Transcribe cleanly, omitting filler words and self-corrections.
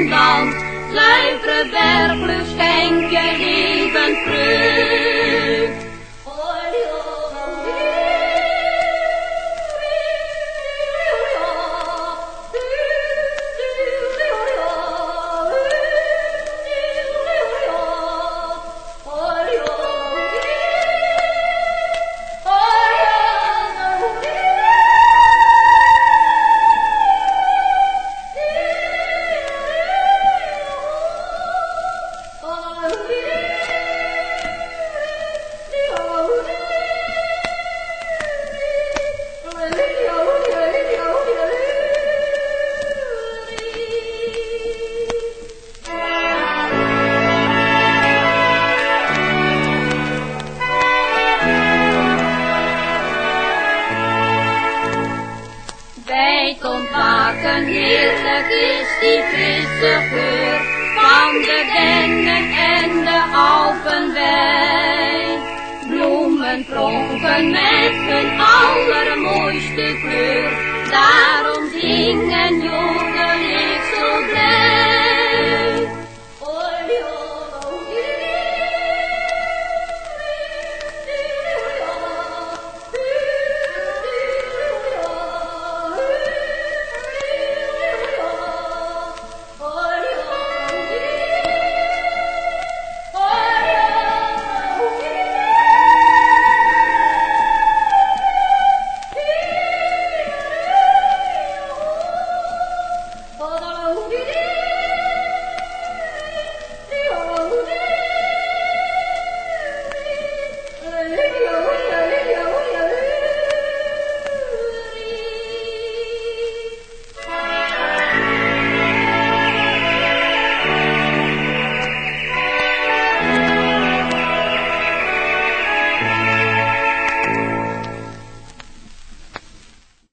land. Zuivere berglucht schenk je leven vreugd. Bij het ontwaken heerlijk is die frisse geur van de dennen en de alpenwei. Bloemen pronken met hun allermooiste kleur, daarom zingen jongen